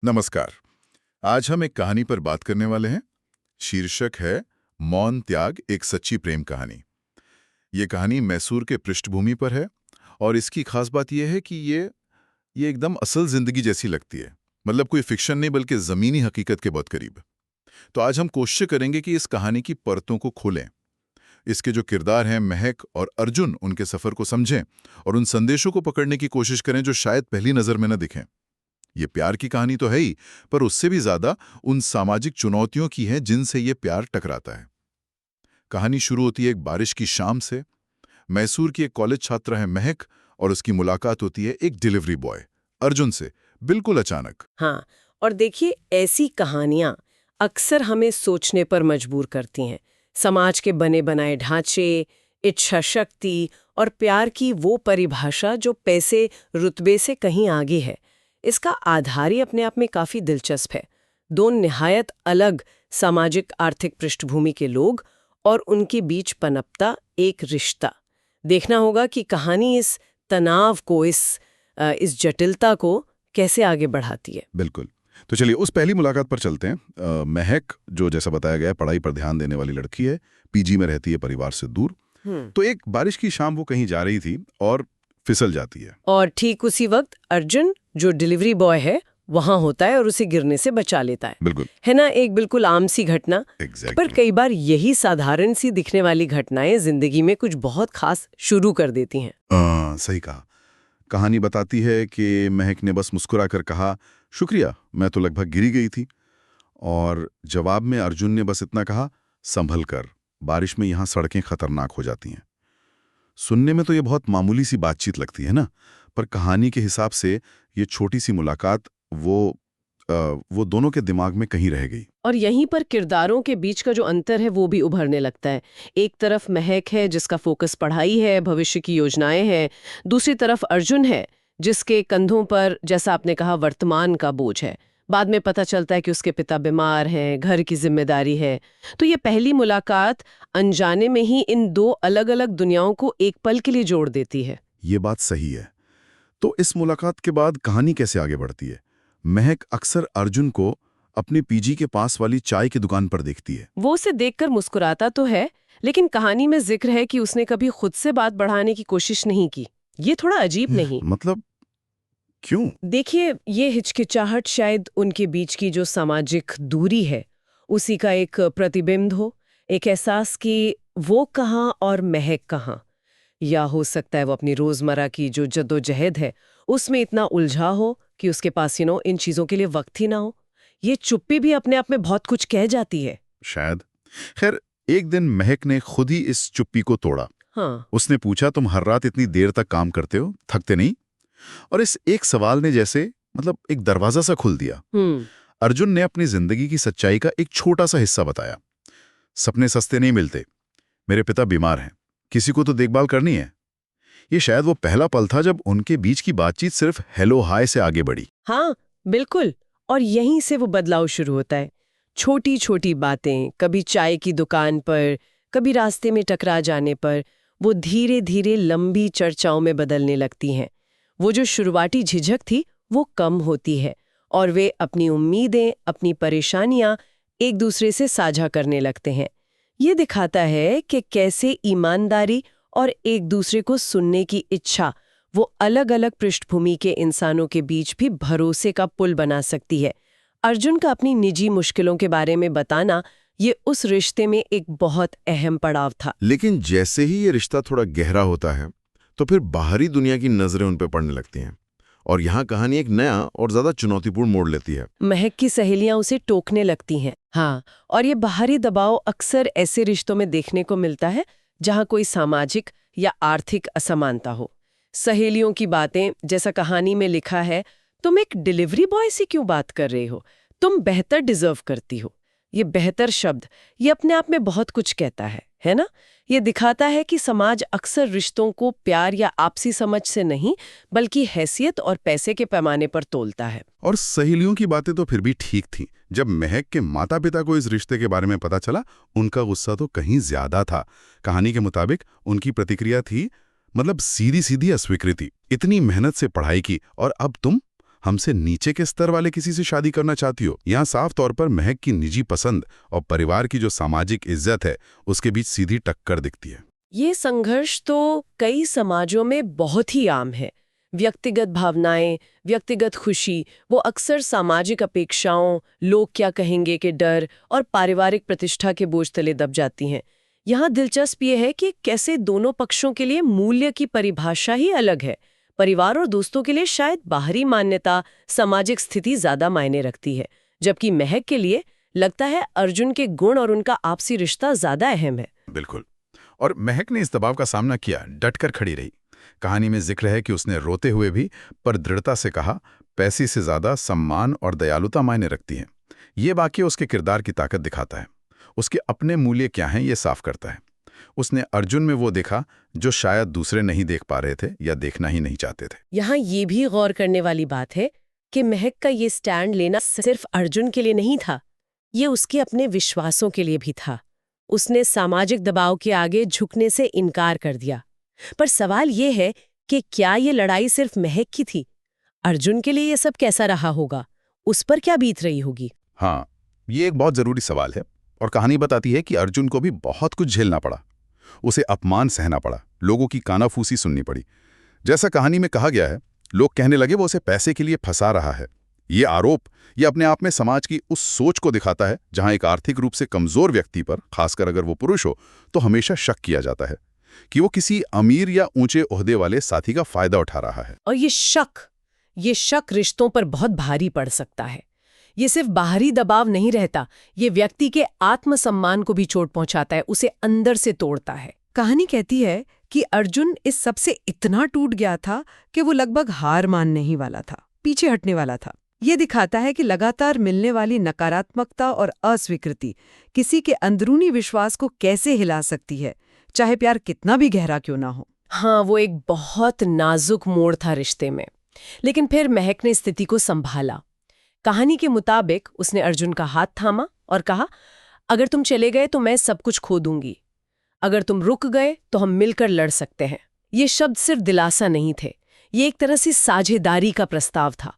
नमस्कार। आज हम एक कहानी पर बात करने वाले हैं। शीर्षक है मौन त्याग, एक सच्ची प्रेम कहानी। ये कहानी मैसूर के पृष्ठभूमि पर है और इसकी खास बात यह है कि ये एकदम असल जिंदगी जैसी लगती है। मतलब कोई फिक्शन नहीं, बल्कि जमीनी हकीकत के बहुत करीब। तो आज हम कोशिश करेंगे कि इस कहानी की परतों को खोलें, इसके जो किरदार हैं महक और अर्जुन, उनके सफर को समझें और उन संदेशों को पकड़ने की कोशिश करें जो शायद पहली नजर में न दिखें। ये प्यार की कहानी तो है ही, पर उससे भी ज्यादा उन सामाजिक चुनौतियों की है जिनसे ये प्यार टकराता है। कहानी शुरू होती है एक बारिश की शाम से। मैसूर की एक कॉलेज छात्रा है महक और उसकी मुलाकात होती है एक डिलीवरी बॉय अर्जुन से, बिल्कुल अचानक। हाँ, और देखिए ऐसी कहानियां अक्सर हमें सोचने पर मजबूर करती हैं। समाज के बने बनाए ढांचे, इच्छा शक्ति और प्यार की वो परिभाषा जो पैसे रुतबे से कहीं आगे है। इसका आधार ही अपने आप में काफी दिलचस्प है। दो निहायत अलग सामाजिक आर्थिक पृष्ठभूमि के लोग और उनके बीच पनपता एक रिश्ता। देखना होगा कि कहानी इस तनाव को, इस जटिलता को कैसे आगे बढ़ाती है। बिल्कुल। तो चलिए उस पहली मुलाकात पर चलते हैं। महक, जो जैसा बताया गया है पढ़ाई पर ध्यान देने वाली लड़की है, पीजी में रहती है परिवार से दूर। तो एक बारिश की शाम वो कहीं जा रही थी और फिसल जाती है। और ठीक उसी वक्त अर्जुन, जो डिलीवरी बॉय है, वहां होता है और उसे गिरने से बचा लेता है। बिल्कुल। है ना, एक बिल्कुल आम सी घटना। पर कई बार यही साधारण सी दिखने वाली घटनाएं जिंदगी में कुछ बहुत खास शुरू कर देती हैं। सही कहा। कहानी बताती है कि महक ने बस मुस्कुराकर कहा, शुक्रिया, मैं तो लगभग गिरी गई थी। और जवाब में अर्जुन ने बस इतना कहा, संभल कर, बारिश में यहाँ सड़कें खतरनाक हो जाती हैं। सुनने में तो ये बहुत मामूली सी बातचीत लगती है ना, पर कहानी के हिसाब से ये छोटी सी मुलाकात वो दोनों के दिमाग में कहीं रह गई। और यहीं पर किरदारों के बीच का जो अंतर है वो भी उभरने लगता है। एक तरफ महक है जिसका फोकस पढ़ाई है, भविष्य की योजनाएं हैं। दूसरी तरफ अर्जुन है जिसके कंधों पर, जैसा आपने कहा, वर्तमान का बोझ है। बाद में पता चलता है कि उसके पिता बीमार हैं, घर की जिम्मेदारी है। तो ये पहली मुलाकात अनजाने में ही इन दो अलग अलग दुनियाओं को एक पल के लिए जोड़ देती है। ये बात सही है। तो इस मुलाकात के बाद कहानी कैसे आगे बढ़ती है? महक अक्सर अर्जुन को अपने पीजी के पास वाली चाय की दुकान पर देखती है। वो उसे देखकर मुस्कुराता तो है, लेकिन कहानी में जिक्र है कि उसने कभी खुद से बात बढ़ाने की कोशिश नहीं की। ये थोड़ा अजीब नहीं? मतलब क्यों? देखिए, ये हिचकिचाहट शायद उनके बीच की जो सामाजिक दूरी है उसी का एक प्रतिबिंब हो। एक एहसास कि वो कहाँ और महक कहाँ। या हो सकता है वो अपनी रोजमर्रा की जो जद्दोजहद है उसमें इतना उलझा हो कि उसके पास इन चीजों के लिए वक्त ही ना हो। ये चुप्पी भी अपने आप में बहुत कुछ कह जाती है। शायद। खैर, एक दिन महक ने खुद ही इस चुप्पी को तोड़ा। हाँ। उसने पूछा, तुम हर रात इतनी देर तक काम करते हो, थकते नहीं? और इस एक सवाल ने जैसे एक दरवाजा सा खुल दिया। अर्जुन ने अपनी जिंदगी की सच्चाई का एक छोटा सा हिस्सा बताया। सपने सस्ते नहीं मिलते, मेरे पिता बीमार हैं, किसी को तो देखभाल करनी है। ये शायद वो पहला पल था जब उनके बीच की बातचीत सिर्फ हेलो हाय से आगे बढ़ी। हाँ, बिल्कुल। और यहीं से वो बदलाव शुरू होता है। छोटी छोटी बातें, कभी चाय की दुकान पर, कभी रास्ते में टकरा जाने पर, वो धीरे धीरे लंबी चर्चाओं में बदलने लगती हैं। वो जो शुरुआती झिझक थी वो कम होती है और वे अपनी उम्मीदें, अपनी परेशानियां एक दूसरे से साझा करने लगते हैं। ये दिखाता है कि कैसे ईमानदारी और एक दूसरे को सुनने की इच्छा वो अलग अलग पृष्ठभूमि के इंसानों के बीच भी भरोसे का पुल बना सकती है। अर्जुन का अपनी निजी मुश्किलों के बारे में बताना ये उस रिश्ते में एक बहुत अहम पड़ाव था। लेकिन जैसे ही ये रिश्ता थोड़ा गहरा होता है तो फिर बाहरी दुनिया की नजरें उन पर पड़ने लगती हैं और यहाँ कहानी एक नया और ज्यादा चुनौतीपूर्ण मोड़ लेती है। महक की सहेलियां उसे टोकने लगती हैं। हाँ, और ये बाहरी दबाव अक्सर ऐसे रिश्तों में देखने को मिलता है जहाँ कोई सामाजिक या आर्थिक असमानता हो। सहेलियों की बातें, जैसा कहानी में लिखा है, तुम एक डिलीवरी बॉय से क्यों बात कर रहे हो, तुम बेहतर डिजर्व करती हो। ये बेहतर शब्द, ये अपने आप में बहुत कुछ कहता है ना? ये दिखाता है कि समाज अक्सर रिश्तों को प्यार या आपसी समझ से नहीं, बल्कि हैसियत और पैसे के पैमाने पर तोलता है। और सहेलियों की बातें तो फिर भी ठीक थीं। जब महक के माता पिता को इस रिश्ते के बारे में पता चला, उनका गुस्सा तो कहीं ज्यादा था। कहानी के मुताबिक उनकी प्रतिक्रिया थी सीधी सीधी अस्वीकृति। इतनी मेहनत से पढ़ाई की और अब तुम हमसे नीचे के स्तर वाले किसी से शादी करना चाहती हो। यहाँ साफ तौर पर महक की निजी पसंद और परिवार की जो सामाजिक इज्जत है उसके बीच सीधी टक्कर दिखती है। ये संघर्ष तो कई समाजों में बहुत ही आम है। व्यक्तिगत भावनाएं, व्यक्तिगत खुशी, वो अक्सर सामाजिक अपेक्षाओं, लोग क्या कहेंगे के डर और पारिवारिक प्रतिष्ठा के बोझ तले दब जाती हैं। यहाँ दिलचस्प ये है कि कैसे दोनों पक्षों के लिए मूल्य की परिभाषा ही अलग है। परिवार और दोस्तों के लिए शायद बाहरी मान्यता, सामाजिक स्थिति ज्यादा मायने रखती है, जबकि महक के लिए लगता है अर्जुन के गुण और उनका आपसी रिश्ता ज्यादा अहम है। बिल्कुल। और महक ने इस दबाव का सामना किया, डटकर खड़ी रही। कहानी में जिक्र है कि उसने रोते हुए भी पर दृढ़ता से कहा, पैसे से ज्यादा सम्मान और दयालुता मायने रखती हैं। ये वाक्य उसके किरदार की ताकत दिखाता है। उसके अपने मूल्य क्या हैं ये साफ करता है। उसने अर्जुन में वो देखा जो शायद दूसरे नहीं देख पा रहे थे या देखना ही नहीं चाहते थे। यहाँ ये भी गौर करने वाली बात है कि महक का ये स्टैंड लेना सिर्फ अर्जुन के लिए नहीं था, ये उसके अपने विश्वासों के लिए भी था। उसने सामाजिक दबाव के आगे झुकने से इनकार कर दिया। पर सवाल ये है कि क्या ये लड़ाई सिर्फ महक की थी? अर्जुन के लिए ये सब कैसा रहा होगा? उस पर क्या बीत रही होगी? हाँ, ये एक बहुत जरूरी सवाल है। और कहानी बताती है कि अर्जुन को भी बहुत कुछ झेलना पड़ा। उसे अपमान सहना पड़ा, लोगों की कानाफूसी सुननी पड़ी। जैसा कहानी में कहा गया है, लोग कहने लगे वो उसे पैसे के लिए फंसा रहा है। ये आरोप ये अपने आप में समाज की उस सोच को दिखाता है जहां एक आर्थिक रूप से कमजोर व्यक्ति पर, खासकर अगर वो पुरुष हो, तो हमेशा शक किया जाता है कि वो किसी अमीर या ऊंचे ओहदे वाले साथी का फायदा उठा रहा है। और ये शक रिश्तों पर बहुत भारी पड़ सकता है। ये सिर्फ बाहरी दबाव नहीं रहता, ये व्यक्ति के आत्मसम्मान को भी चोट पहुंचाता है, उसे अंदर से तोड़ता है। कहानी कहती है कि अर्जुन इस सब से इतना टूट गया था कि वो लगभग हार मानने ही वाला था, पीछे हटने वाला था। ये दिखाता है कि लगातार मिलने वाली नकारात्मकता और अस्वीकृति किसी के अंदरूनी विश्वास को कैसे हिला सकती है, चाहे प्यार कितना भी गहरा क्यों ना हो। हाँ, वो एक बहुत नाजुक मोड़ था रिश्ते में। लेकिन फिर महक ने स्थिति को संभाला। कहानी के मुताबिक उसने अर्जुन का हाथ थामा और कहा, अगर तुम चले गए तो मैं सब कुछ खो दूंगी, अगर तुम रुक गए तो हम मिलकर लड़ सकते हैं। ये शब्द सिर्फ दिलासा नहीं थे, ये एक तरह से साझेदारी का प्रस्ताव था,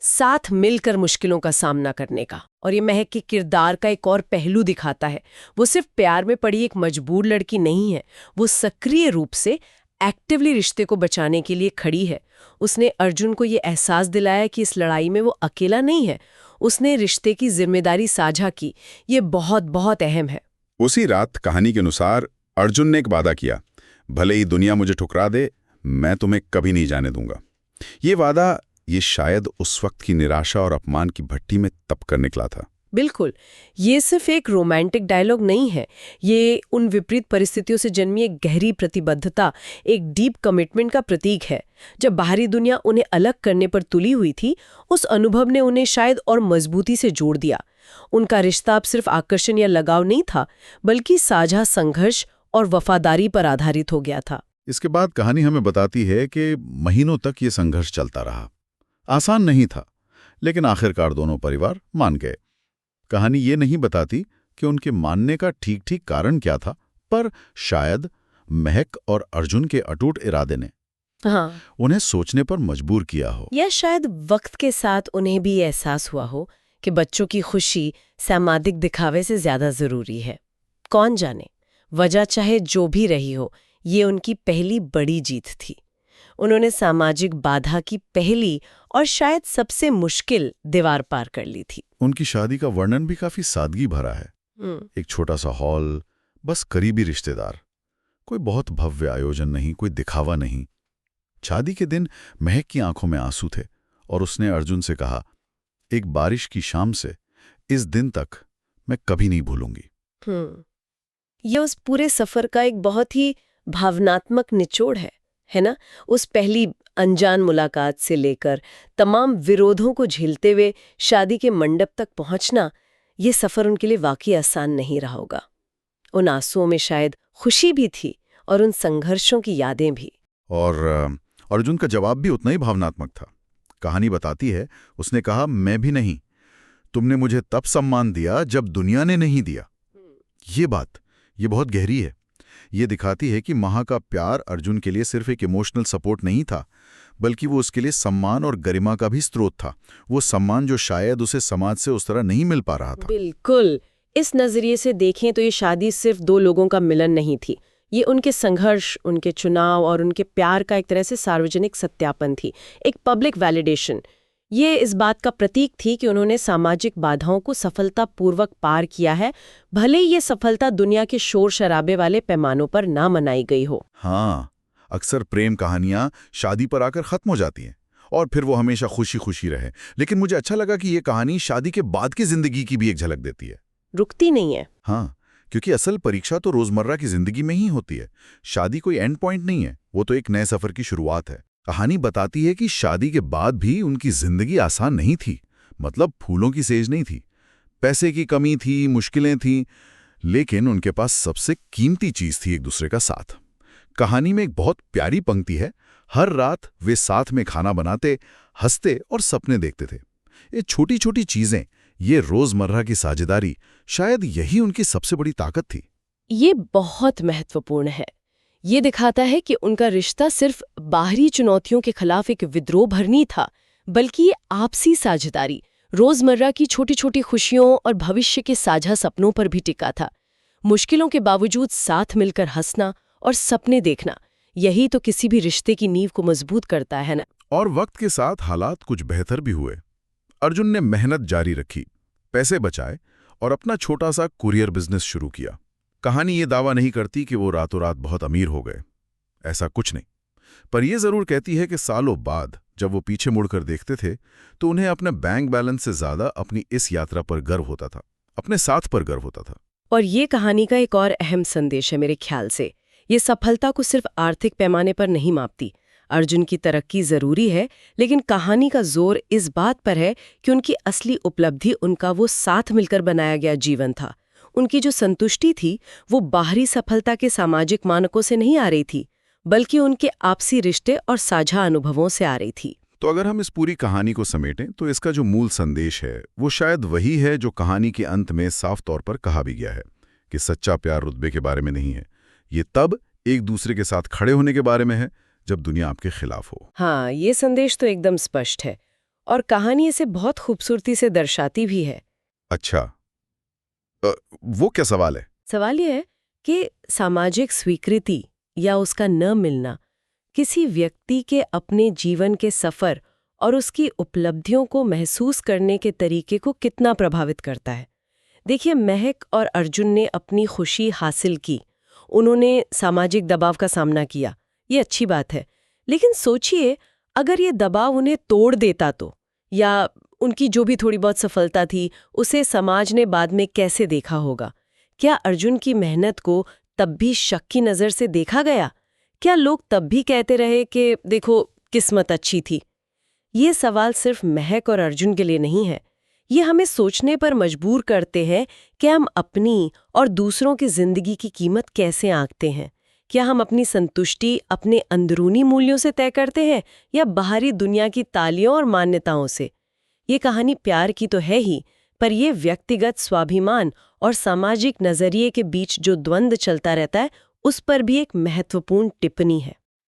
साथ मिलकर मुश्किलों का सामना करने का। और ये महक के किरदार का एक और पहलू दिखाता है। वो सिर्फ प्यार में पड़ी एक मजबूर लड़की नहीं है, वो सक्रिय रूप से एक्टिवली रिश्ते को बचाने के लिए खड़ी है। उसने अर्जुन को ये एहसास दिलाया कि इस लड़ाई में वो अकेला नहीं है, उसने रिश्ते की जिम्मेदारी साझा की। ये बहुत बहुत अहम है। उसी रात कहानी के अनुसार अर्जुन ने एक वादा किया, भले ही दुनिया मुझे ठुकरा दे, मैं तुम्हें कभी नहीं जाने दूंगा। ये वादा ये शायद उस वक्त की निराशा और अपमान की भट्टी में तप कर निकला था। बिल्कुल, ये सिर्फ एक रोमांटिक डायलॉग नहीं है, ये उन विपरीत परिस्थितियों से जन्मी एक गहरी प्रतिबद्धता, एक डीप कमिटमेंट का प्रतीक है। जब बाहरी दुनिया उन्हें अलग करने पर तुली हुई थी, उस अनुभव ने उन्हें शायद और मजबूती से जोड़ दिया। उनका रिश्ता अब सिर्फ आकर्षण या लगाव नहीं था, बल्कि साझा संघर्ष और वफादारी पर आधारित हो गया था। इसके बाद कहानी हमें बताती है कि महीनों तक ये संघर्ष चलता रहा। आसान नहीं था, लेकिन आखिरकार दोनों परिवार मान गए। कहानी ये नहीं बताती कि उनके मानने का ठीक कारण क्या था, पर शायद महक और अर्जुन के अटूट इरादे ने उन्हें सोचने पर मजबूर किया हो। या शायद वक्त के साथ उन्हें भी एहसास हुआ हो कि बच्चों की खुशी सामाजिक दिखावे से ज्यादा जरूरी है। कौन जाने, वजह चाहे जो भी रही हो, ये उनकी पहली बड़ी जीत थी। उन्होंने सामाजिक बाधा की पहली और शायद सबसे मुश्किल दीवार पार कर ली थी। उनकी शादी का वर्णन भी काफी सादगी भरा है। एक छोटा सा हॉल, बस करीबी रिश्तेदार, कोई बहुत भव्य आयोजन नहीं, कोई दिखावा नहीं। शादी के दिन महक की आंखों में आंसू थे और उसने अर्जुन से कहा, एक बारिश की शाम से इस दिन तक मैं कभी नहीं भूलूंगी। यह उस पूरे सफर का एक बहुत ही भावनात्मक निचोड़ है ना? उस पहली अनजान मुलाकात से लेकर तमाम विरोधों को झेलते हुए शादी के मंडप तक पहुंचना, ये सफर उनके लिए वाकई आसान नहीं रहा होगा। उन आंसुओं में शायद खुशी भी थी और उन संघर्षों की यादें भी। और अर्जुन का जवाब भी उतना ही भावनात्मक था। कहानी बताती है, उसने कहा, मैं भी नहीं, तुमने मुझे तब सम्मान दिया जब दुनिया ने नहीं दिया। ये बात ये बहुत गहरी है। ये दिखाती है कि माँ का प्यार अर्जुन के लिए सिर्फ एक इमोशनल सपोर्ट नहीं था, बल्कि वो उसके लिए सम्मान और गरिमा का भी स्रोत था। वो सम्मान जो शायद उसे समाज से उस तरह नहीं मिल पा रहा था। बिल्कुल। इस नजरिए से देखें तो ये शादी सिर्फ दो लोगों का मिलन नहीं थी। ये उनके संघर्ष, उनके चुनाव और उनके प्यार का एक तरह से सार्वजनिक सत्यापन थी, एक पब्लिक वैलिडेशन। ये इस बात का प्रतीक थी कि उन्होंने सामाजिक बाधाओं को सफलतापूर्वक पार किया है, भले ही ये सफलता दुनिया के शोर शराबे वाले पैमानों पर ना मनाई गई हो। हाँ, अक्सर प्रेम कहानियां शादी पर आकर खत्म हो जाती हैं और फिर वो हमेशा खुशी खुशी रहे। लेकिन मुझे अच्छा लगा कि ये कहानी शादी के बाद की जिंदगी की भी एक झलक देती है। रुकती नहीं है। हाँ, क्योंकि असल परीक्षा तो रोजमर्रा की जिंदगी में ही होती है। शादी कोई एंड पॉइंट नहीं है, वो तो एक नए सफर की शुरुआत है। कहानी बताती है कि शादी के बाद भी उनकी जिंदगी आसान नहीं थी। मतलब फूलों की सेज नहीं थी, पैसे की कमी थी, मुश्किलें थीं, लेकिन उनके पास सबसे कीमती चीज थी एक दूसरे का साथ। कहानी में एक बहुत प्यारी पंक्ति है, हर रात वे साथ में खाना बनाते, हंसते और सपने देखते थे। ये छोटी छोटी चीजें, ये रोजमर्रा की साझेदारी, शायद यही उनकी सबसे बड़ी ताकत थी। ये बहुत महत्वपूर्ण है। ये दिखाता है कि उनका रिश्ता सिर्फ बाहरी चुनौतियों के खिलाफ एक विद्रोह भर नहीं था, बल्कि ये आपसी साझेदारी, रोजमर्रा की छोटी छोटी खुशियों और भविष्य के साझा सपनों पर भी टिका था। मुश्किलों के बावजूद साथ मिलकर हंसना और सपने देखना, यही तो किसी भी रिश्ते की नींव को मजबूत करता है ना। और वक्त के साथ हालात कुछ बेहतर भी हुए। अर्जुन ने मेहनत जारी रखी, पैसे बचाए और अपना छोटा सा कुरियर बिजनेस शुरू किया। कहानी ये दावा नहीं करती कि वो रातों रात बहुत अमीर हो गए, ऐसा कुछ नहीं। पर यह जरूर कहती है कि सालों बाद जब वो पीछे मुड़कर देखते थे तो उन्हें अपने बैंक बैलेंस से ज्यादा अपनी इस यात्रा पर गर्व होता था, अपने साथ पर गर्व होता था। और ये कहानी का एक और अहम संदेश है मेरे ख्याल से। ये सफलता को सिर्फ आर्थिक पैमाने पर नहीं मापती। अर्जुन की तरक्की जरूरी है, लेकिन कहानी का जोर इस बात पर है कि उनकी असली उपलब्धि उनका वो साथ मिलकर बनाया गया जीवन था। उनकी जो संतुष्टि थी वो बाहरी सफलता के सामाजिक मानकों से नहीं आ रही थी, बल्कि उनके आपसी रिश्ते और साझा अनुभवों से आ रही थी। तो अगर हम इस पूरी कहानी को समेटें तो इसका जो मूल संदेश है वो शायद वही है जो कहानी के अंत में साफ तौर पर कहा भी गया है कि सच्चा प्यार रुतबे के बारे में नहीं है, ये तब एक दूसरे के साथ खड़े होने के बारे में है जब दुनिया आपके खिलाफ हो। हाँ, ये संदेश तो एकदम स्पष्ट है और कहानी इसे बहुत खूबसूरती से दर्शाती भी है। अच्छा, वो क्या सवाल है? सवाल ये है कि सामाजिक स्वीकृति या उसका न मिलना किसी व्यक्ति के अपने जीवन के सफर और उसकी उपलब्धियों को महसूस करने के तरीके को कितना प्रभावित करता है। देखिए, महक और अर्जुन ने अपनी खुशी हासिल की, उन्होंने सामाजिक दबाव का सामना किया, ये अच्छी बात है। लेकिन सोचिए, अगर ये दबाव उन्हें तोड़ देता तो, या उनकी जो भी थोड़ी बहुत सफलता थी उसे समाज ने बाद में कैसे देखा होगा? क्या अर्जुन की मेहनत को तब भी शक की नज़र से देखा गया? क्या लोग तब भी कहते रहे कि देखो किस्मत अच्छी थी? ये सवाल सिर्फ महक और अर्जुन के लिए नहीं है, ये हमें सोचने पर मजबूर करते हैं कि हम अपनी और दूसरों की जिंदगी की कीमत कैसे आंकते हैं। क्या हम अपनी संतुष्टि अपने अंदरूनी मूल्यों से तय करते हैं या बाहरी दुनिया की तालियों और मान्यताओं से? ये कहानी प्यार की तो है ही, पर यह व्यक्तिगत स्वाभिमान और सामाजिक नजरिए के बीच जो द्वंद्व चलता रहता है उस पर भी एक महत्वपूर्ण टिप्पणी है।